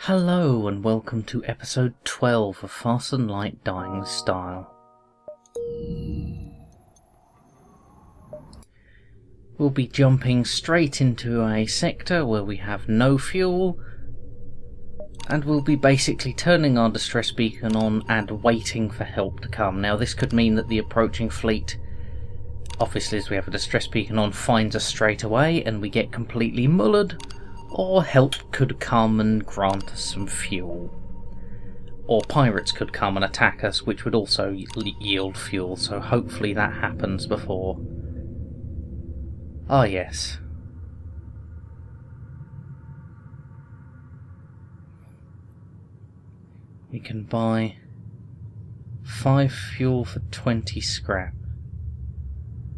Hello and welcome to episode 12 of Fast and Light Dying with Style. We'll be jumping straight into a sector where we have no fuel, and we'll be basically turning our distress beacon on and waiting for help to come. Now this could mean that the approaching fleet, obviously as we have a distress beacon on, finds us straight away and we get completely mullered, or help could come and grant us some fuel. Or pirates could come and attack us, which would also yield fuel, so hopefully that happens before. Ah yes. We can buy 5 fuel for 20 scrap.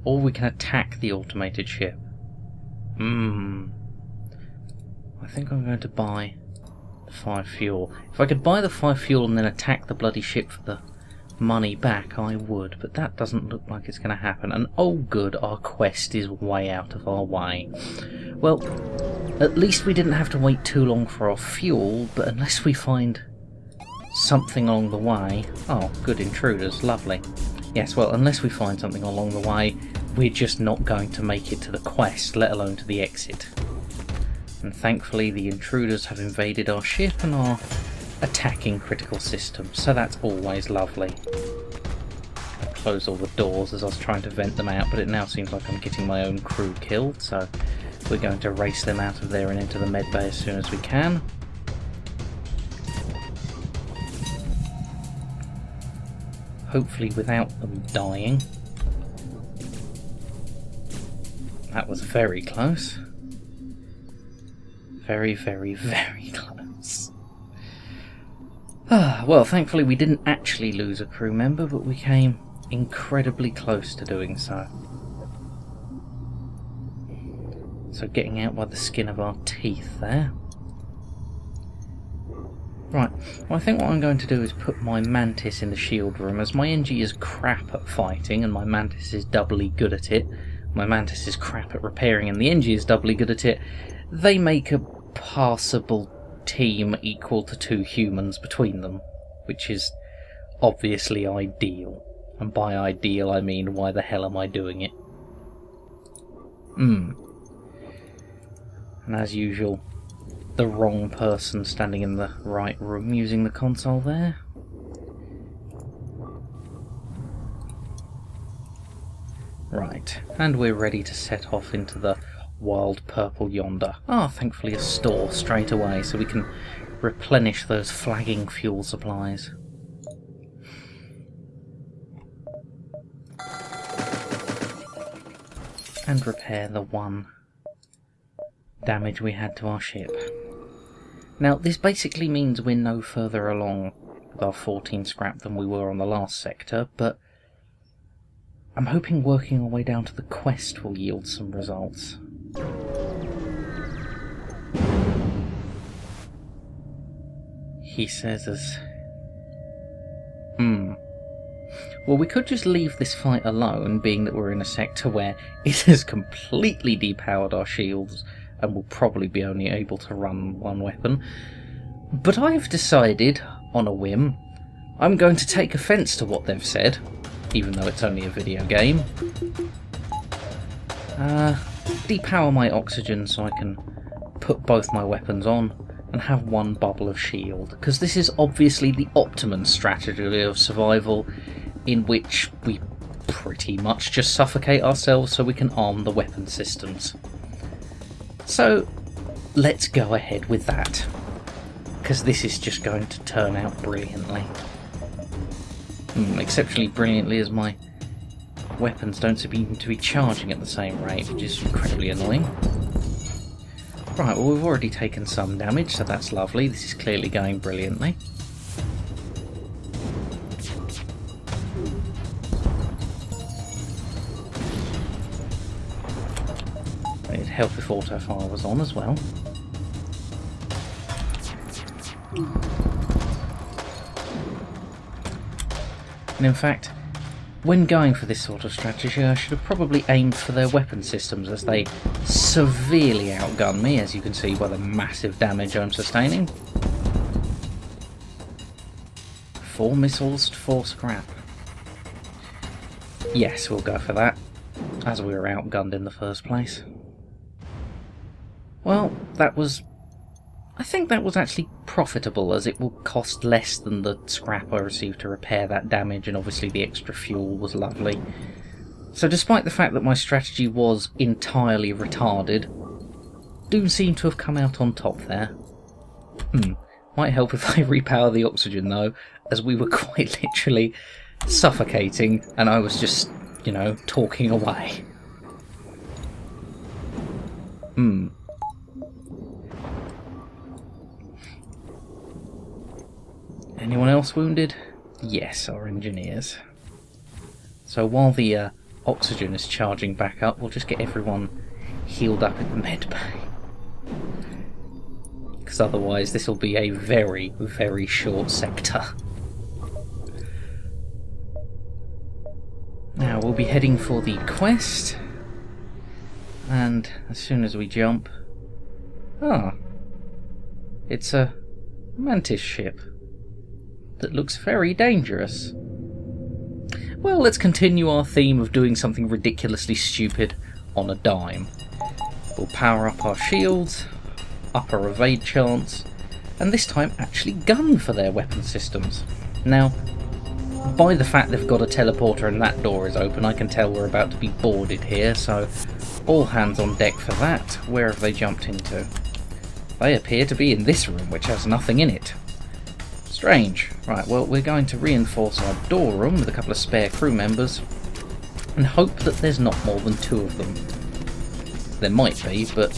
Or we can attack the automated ship. I think I'm going to buy 5 fuel. If I could buy the 5 fuel and then attack the bloody ship for the money back, I would, but that doesn't look like it's going to happen. And oh good, our quest is way out of our way. Well, at least we didn't have to wait too long for our fuel, but unless we find something along the way... Oh, good intruders, lovely. Yes, well, unless we find something along the way, we're just not going to make it to the quest, let alone to the exit. And thankfully the intruders have invaded our ship and are attacking critical systems, so that's always lovely. I closed all the doors as I was trying to vent them out, but it now seems like I'm getting my own crew killed, so we're going to race them out of there and into the medbay as soon as we can. Hopefully without them dying. That was very close. Very, very, very close. Well, thankfully we didn't actually lose a crew member, but we came incredibly close to doing so. So getting out by the skin of our teeth there. Right, well I think what I'm going to do is put my Mantis in the shield room, as my NG is crap at fighting and my Mantis is doubly good at it. My Mantis is crap at repairing and the NG is doubly good at it. They make a passable team equal to 2 humans between them, which is obviously ideal. And by ideal I mean, why the hell am I doing it? And as usual, the wrong person standing in the right room using the console there. Right, and we're ready to set off into the wild purple yonder. Thankfully a store straight away, so we can replenish those flagging fuel supplies. And repair the 1 damage we had to our ship. Now this basically means we're no further along with our 14 scrap than we were on the last sector, but I'm hoping working our way down to the quest will yield some results. He says as... Well, we could just leave this fight alone, being that we're in a sector where it has completely depowered our shields and will probably be only able to run 1 weapon. But I've decided, on a whim, I'm going to take offence to what they've said, even though it's only a video game. Depower my oxygen so I can put both my weapons on and have 1 bubble of shield, because this is obviously the optimum strategy of survival, in which we pretty much just suffocate ourselves so we can arm the weapon systems. So let's go ahead with that, because this is just going to turn out brilliantly. Exceptionally brilliantly, as my weapons don't seem to be charging at the same rate, which is incredibly annoying. Right, well we've already taken some damage, so that's lovely. This is clearly going brilliantly. It'd help if autofire was on as well. And in fact, when going for this sort of strategy, I should have probably aimed for their weapon systems, as they severely outgun me, as you can see by the massive damage I'm sustaining. 4 missiles, 4 scrap. Yes, we'll go for that, as we were outgunned in the first place. Well, I think that was actually profitable, as it will cost less than the scrap I received to repair that damage, and obviously the extra fuel was lovely. So despite the fact that my strategy was entirely retarded, do seem to have come out on top there. Might help if I repower the oxygen though, as we were quite literally suffocating and I was just, you know, talking away. Anyone else wounded? Yes, our engineers. So while the oxygen is charging back up, we'll just get everyone healed up in the med bay. Because otherwise this will be a very, very short sector. Now we'll be heading for the quest, and as soon as we jump... it's a mantis ship that looks very dangerous. Well, let's continue our theme of doing something ridiculously stupid on a dime. We'll power up our shields, up our evade chance, and this time actually gun for their weapon systems. Now, by the fact they've got a teleporter and that door is open, I can tell we're about to be boarded here, so all hands on deck for that. Where have they jumped into? They appear to be in this room, which has nothing in it. Strange. Right, well, we're going to reinforce our door room with a couple of spare crew members and hope that there's not more than 2 of them. There might be, but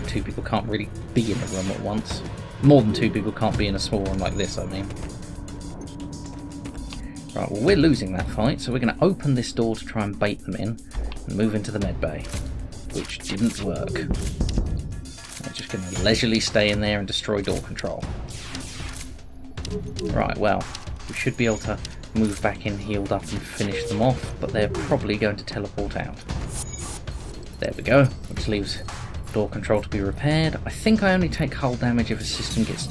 2 people can't really be in a room at once. More than 2 people can't be in a small room like this, I mean. Right, well, we're losing that fight, so we're going to open this door to try and bait them in and move into the med bay, which didn't work. We're just going to leisurely stay in there and destroy door control. Right, well, we should be able to move back in healed up and finish them off, but they're probably going to teleport out. There we go, which leaves door control to be repaired. I think I only take hull damage if a system gets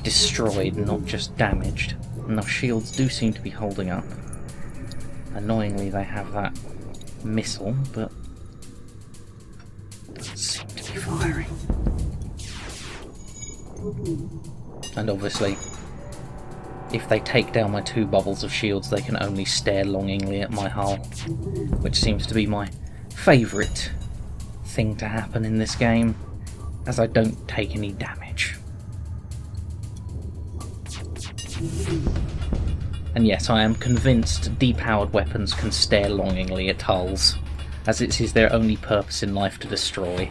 destroyed, not just damaged. And our shields do seem to be holding up. Annoyingly, they have that missile, but doesn't seem to be firing. And obviously, if they take down my 2 bubbles of shields, they can only stare longingly at my hull, which seems to be my favourite thing to happen in this game, as I don't take any damage. And yes, I am convinced depowered weapons can stare longingly at hulls, as it is their only purpose in life to destroy.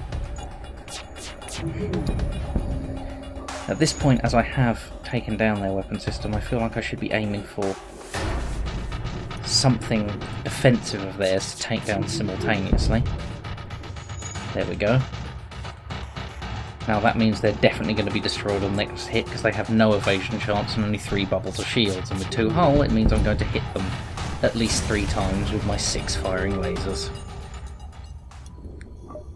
At this point, as I have taken down their weapon system, I feel like I should be aiming for something defensive of theirs to take down simultaneously. There we go. Now that means they're definitely going to be destroyed on next hit, because they have no evasion chance and only 3 bubbles of shields, and with 2 hull it means I'm going to hit them at least 3 times with my 6 firing lasers.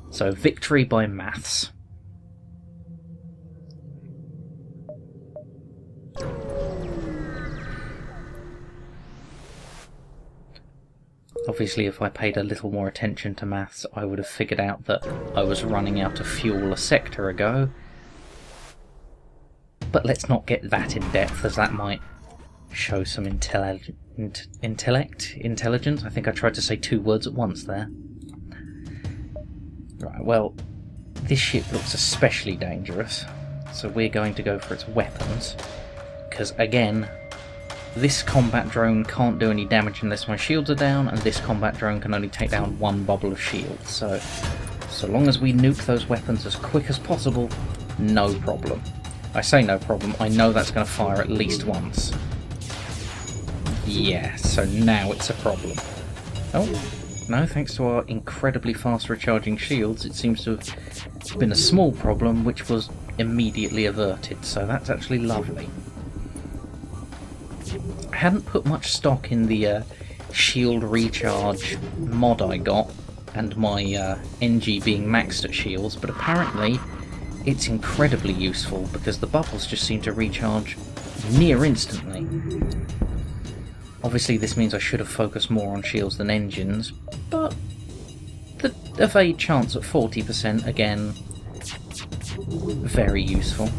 So victory by maths. Obviously, if I paid a little more attention to maths, I would have figured out that I was running out of fuel a sector ago. But let's not get that in depth, as that might show some intelligence. I think I tried to say 2 words at once there. Right, well, this ship looks especially dangerous, so we're going to go for its weapons, because again, this combat drone can't do any damage unless my shields are down, and this combat drone can only take down 1 bubble of shield, so long as we nuke those weapons as quick as possible, no problem. I say no problem, I know that's going to fire at least once. Yeah, so now it's a problem. Oh, no, thanks to our incredibly fast recharging shields, it seems to have been a small problem which was immediately averted, so that's actually lovely. I hadn't put much stock in the shield recharge mod I got, and my NG being maxed at shields, but apparently it's incredibly useful because the bubbles just seem to recharge near instantly. Obviously this means I should have focused more on shields than engines, but the evade chance at 40%, again, very useful.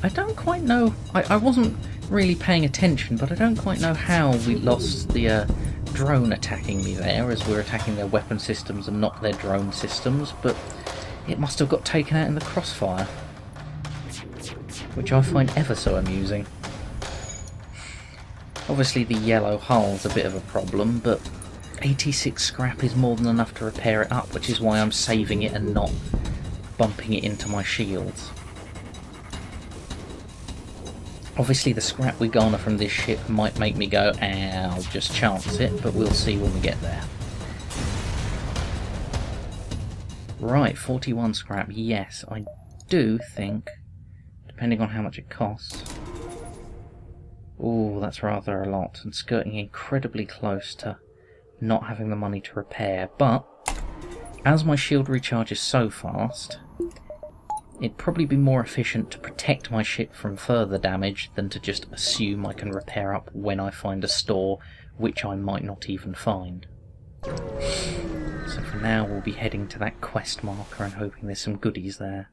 I don't quite know, I wasn't really paying attention, but I don't quite know how we lost the drone attacking me there, as we're attacking their weapon systems and not their drone systems, but it must have got taken out in the crossfire, which I find ever so amusing. Obviously the yellow hull's a bit of a problem, but 86 scrap is more than enough to repair it up, which is why I'm saving it and not bumping it into my shields. Obviously the scrap we garner from this ship might make me go, I'll just chance it, but we'll see when we get there. Right, 41 scrap, yes, I do think, depending on how much it costs. Ooh, that's rather a lot, and skirting incredibly close to not having the money to repair, but as my shield recharges so fast, it'd probably be more efficient to protect my ship from further damage than to just assume I can repair up when I find a store, which I might not even find. So for now we'll be heading to that quest marker and hoping there's some goodies there.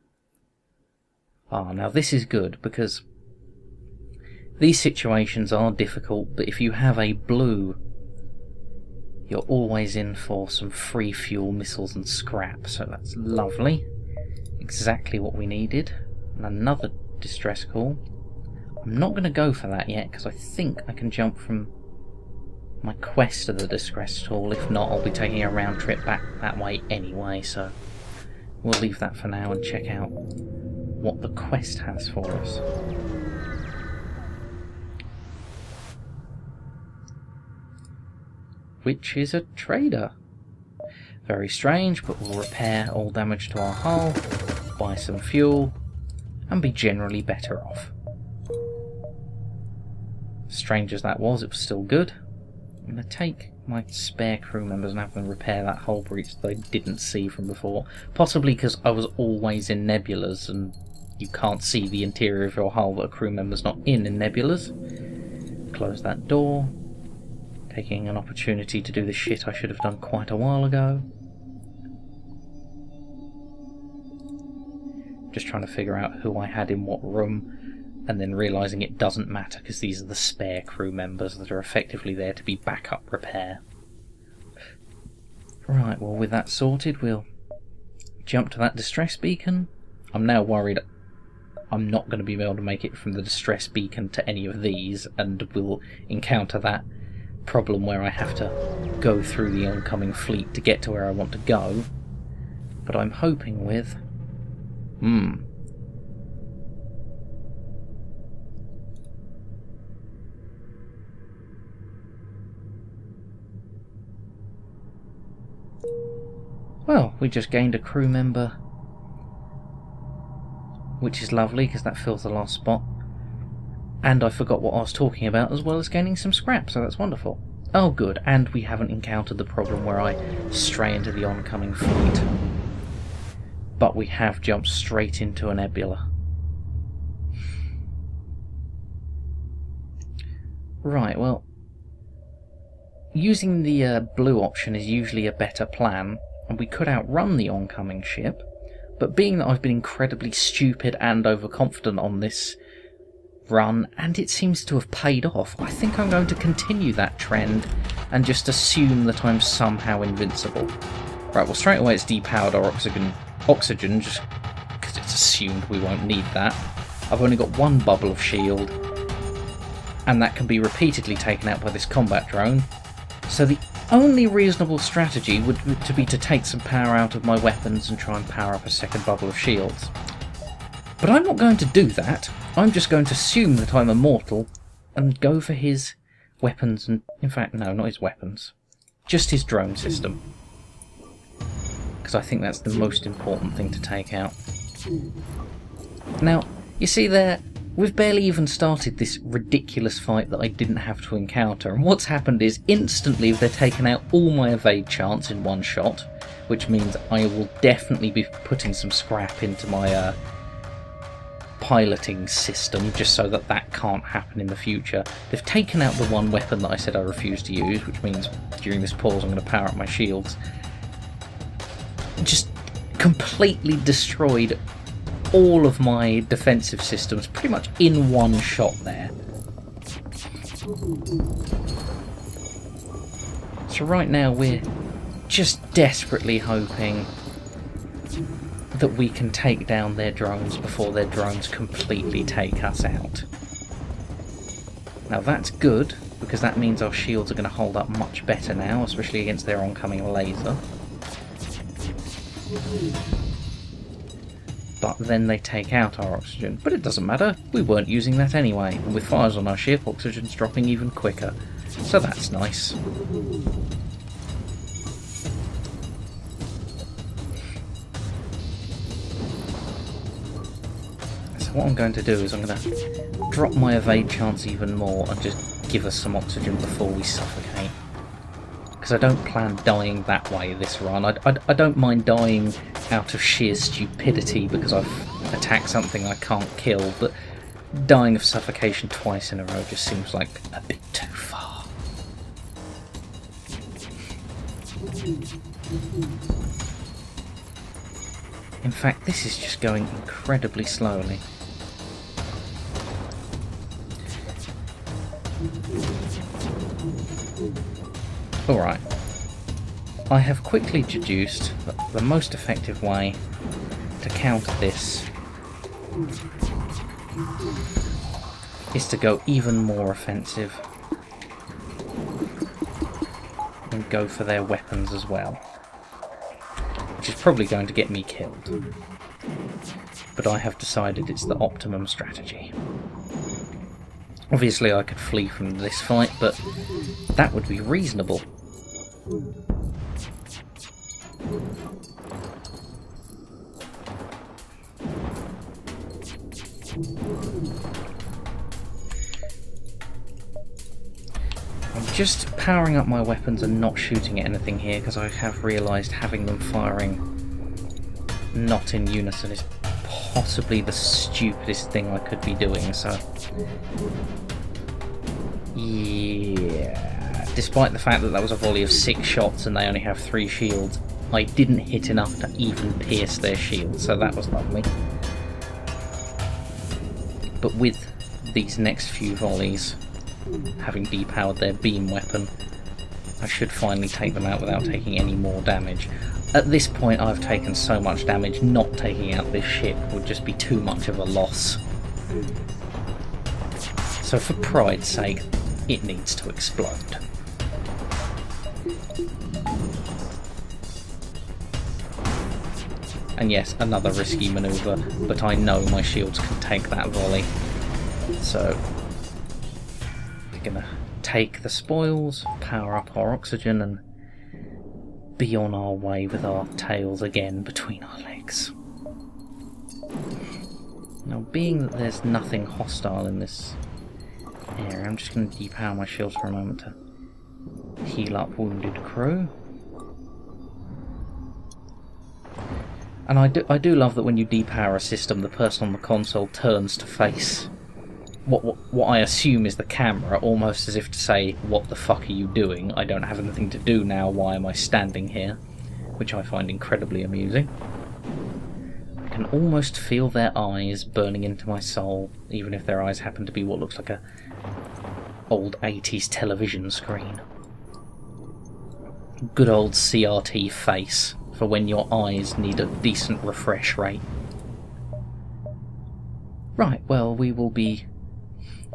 Now this is good, because these situations are difficult, but if you have a blue, you're always in for some free fuel, missiles and scrap, so that's lovely. Exactly what we needed. And another distress call. I'm not going to go for that yet, because I think I can jump from my quest to the distress call. If not, I'll be taking a round trip back that way anyway, so we'll leave that for now and check out what the quest has for us. Which is a trader. Very strange, but we'll repair all damage to our hull, buy some fuel, and be generally better off. Strange as that was, it was still good. I'm going to take my spare crew members and have them repair that hull breach that I didn't see from before. Possibly because I was always in Nebulas, and you can't see the interior of your hull that a crew member's not in Nebulas. Close that door. Taking an opportunity to do the shit I should have done quite a while ago. Just trying to figure out who I had in what room, and then realising it doesn't matter because these are the spare crew members that are effectively there to be backup repair. Right, well with that sorted, we'll jump to that distress beacon. I'm now worried I'm not going to be able to make it from the distress beacon to any of these, and we'll encounter that problem where I have to go through the oncoming fleet to get to where I want to go. But I'm hoping with... Well, we just gained a crew member, which is lovely because that fills the last spot. And I forgot what I was talking about, as well as gaining some scrap, so that's wonderful. Oh good, and we haven't encountered the problem where I stray into the oncoming fleet. But we have jumped straight into a Nebula. Right, well, using the blue option is usually a better plan, and we could outrun the oncoming ship, but being that I've been incredibly stupid and overconfident on this run, and it seems to have paid off, I think I'm going to continue that trend and just assume that I'm somehow invincible. Right, well straight away it's depowered our oxygen just because it's assumed we won't need that. I've only got one bubble of shield, and that can be repeatedly taken out by this combat drone, so the only reasonable strategy would be to take some power out of my weapons and try and power up a second bubble of shields. But I'm not going to do that. I'm just going to assume that I'm immortal and go for his weapons, and in fact no, not his weapons, just his drone system, because I think that's the most important thing to take out. Now you see there, we've barely even started this ridiculous fight that I didn't have to encounter, and what's happened is instantly they've taken out all my evade chance in one shot, which means I will definitely be putting some scrap into my piloting system, just so that that can't happen in the future. They've taken out the one weapon that I said I refused to use, which means during this pause I'm going to power up my shields. Just completely destroyed all of my defensive systems pretty much in one shot there. So right now we're just desperately hoping that we can take down their drones before their drones completely take us out. Now that's good, because that means our shields are going to hold up much better now, especially against their oncoming laser. But then they take out our oxygen. But it doesn't matter, we weren't using that anyway, and with fires on our ship, oxygen's dropping even quicker. So that's nice. So what I'm going to do is I'm going to drop my evade chance even more and just give us some oxygen before we suffocate. Because I don't plan dying that way this run. I don't mind dying out of sheer stupidity because I've attacked something I can't kill, but dying of suffocation twice in a row just seems like a bit too far. In fact, this is just going incredibly slowly. Alright, I have quickly deduced that the most effective way to counter this is to go even more offensive and go for their weapons as well, which is probably going to get me killed, but I have decided it's the optimum strategy. Obviously I could flee from this fight, but that would be reasonable. I'm just powering up my weapons and not shooting at anything here because I have realised having them firing not in unison is possibly the stupidest thing I could be doing, so yeah. Despite the fact that that was a volley of 6 shots and they only have 3 shields, I didn't hit enough to even pierce their shield, so that was lovely. But with these next few volleys, having depowered their beam weapon, I should finally take them out without taking any more damage. At this point I've taken so much damage, not taking out this ship would just be too much of a loss. So for pride's sake, it needs to explode. And yes, another risky manoeuvre, but I know my shields can take that volley. So we're gonna take the spoils, power up our oxygen, and be on our way with our tails again between our legs. Now, being that there's nothing hostile in this area, I'm just going to depower my shields for a moment to heal up wounded crew. And I do love that when you depower a system, the person on the console turns to face what I assume is the camera, almost as if to say, what the fuck are you doing? I don't have anything to do now, why am I standing here? Which I find incredibly amusing. I can almost feel their eyes burning into my soul, even if their eyes happen to be what looks like a old 80s television screen. Good old CRT face for when your eyes need a decent refresh rate. Right, well, we will be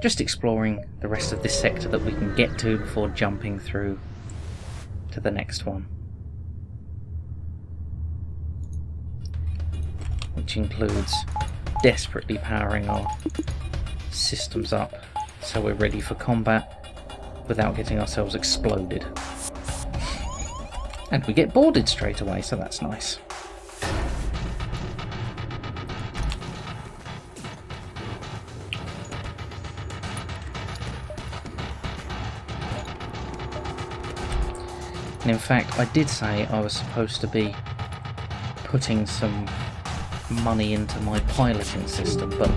just exploring the rest of this sector that we can get to before jumping through to the next one. Which includes desperately powering our systems up so we're ready for combat without getting ourselves exploded. And we get boarded straight away, so that's nice. And in fact, I did say I was supposed to be putting some money into my piloting system, but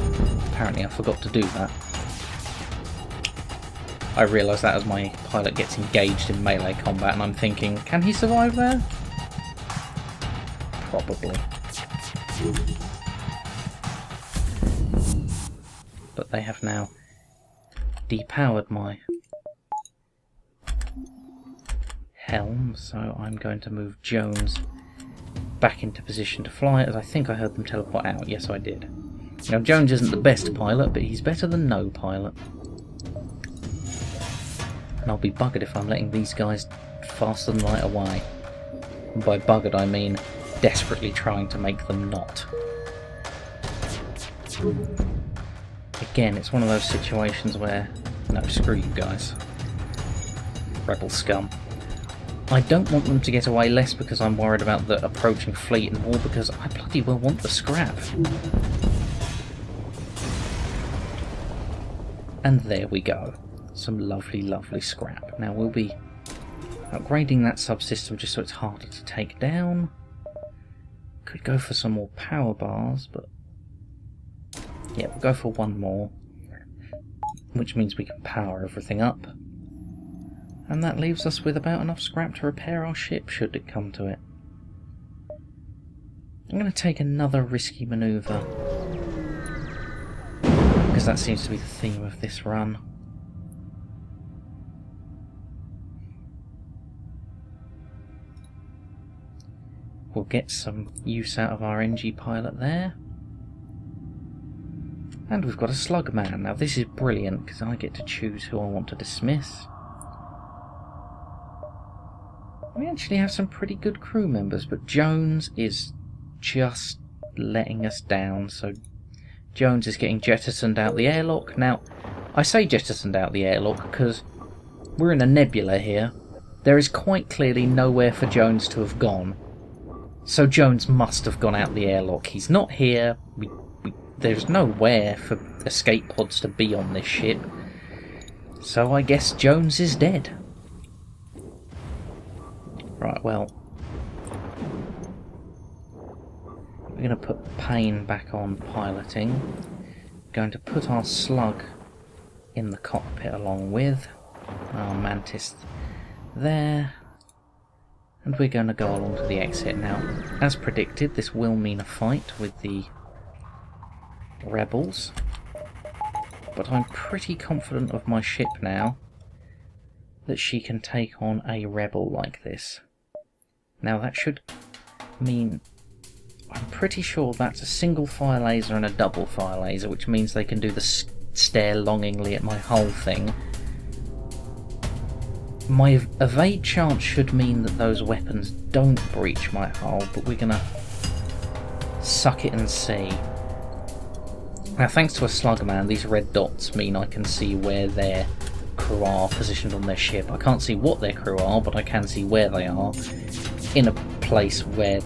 apparently I forgot to do that. I realise that as my pilot gets engaged in melee combat, and I'm thinking, can he survive there? Probably. But they have now depowered my helm, so I'm going to move Jones back into position to fly, as I think I heard them teleport out. Yes, I did. Now, Jones isn't the best pilot, but he's better than no pilot. And I'll be buggered if I'm letting these guys faster than light away. And by buggered I mean desperately trying to make them not. Again, it's one of those situations where, no, screw you guys. Rebel scum. I don't want them to get away, less because I'm worried about the approaching fleet and more because I bloody well want the scrap. And there we go. Some lovely, lovely scrap. Now we'll be upgrading that subsystem just so it's harder to take down. Could go for some more power bars, but yeah, we'll go for one more, which means we can power everything up. And that leaves us with about enough scrap to repair our ship, should it come to it. I'm going to take another risky manoeuvre, because that seems to be the theme of this run. We'll get some use out of our NG pilot there. And we've got a slug man. Now this is brilliant, because I get to choose who I want to dismiss. We actually have some pretty good crew members, but Jones is just letting us down. So Jones is getting jettisoned out the airlock. Now, I say jettisoned out the airlock because we're in a nebula here. There is quite clearly nowhere for Jones to have gone. So Jones must have gone out the airlock. He's not here. There's nowhere for escape pods to be on this ship. So I guess Jones is dead. Right, well, we're going to put Payne back on piloting. Going to put our slug in the cockpit along with our mantis there. And we're going to go along to the exit. Now, as predicted, this will mean a fight with the rebels. But I'm pretty confident of my ship now that she can take on a rebel like this. Now that should mean, I'm pretty sure that's a single fire laser and a double fire laser, which means they can do the stare longingly at my hull thing. My evade chance should mean that those weapons don't breach my hull, but we're gonna suck it and see. Now thanks to a slugman, these red dots mean I can see where their crew are positioned on their ship. I can't see what their crew are, but I can see where they are in a place where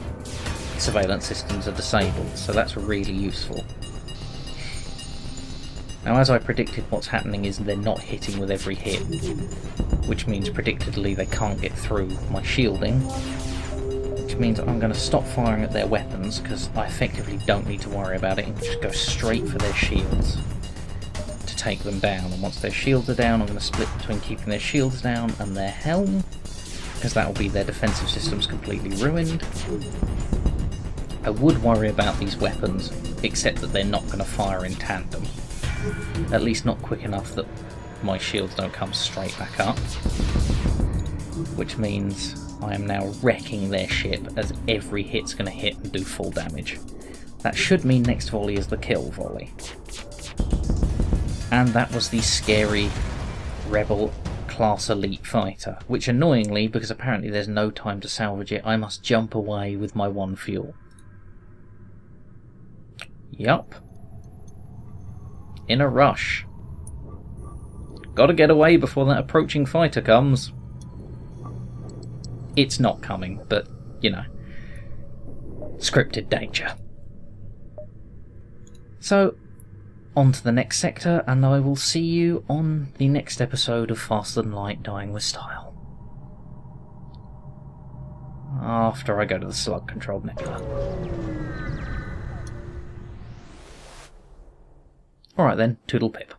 surveillance systems are disabled, so that's really useful. Now, as I predicted, what's happening is they're not hitting with every hit, which means predictably they can't get through my shielding, which means I'm going to stop firing at their weapons because I effectively don't need to worry about it and just go straight for their shields to take them down. And once their shields are down, I'm going to split between keeping their shields down and their helm, because that will be their defensive systems completely ruined. I would worry about these weapons, except that they're not going to fire in tandem. At least not quick enough that my shields don't come straight back up. Which means I am now wrecking their ship as every hit's going to hit and do full damage. That should mean next volley is the kill volley. And that was the scary Rebel Class Elite fighter, which annoyingly, because apparently there's no time to salvage it, I must jump away with my one fuel. Yup. In a rush. Gotta get away before that approaching fighter comes. It's not coming, but, you know, scripted danger. So, on to the next sector, and I will see you on the next episode of Faster Than Light Dying with Style. After I go to the slug-controlled nebula. Alright then, toodle pip.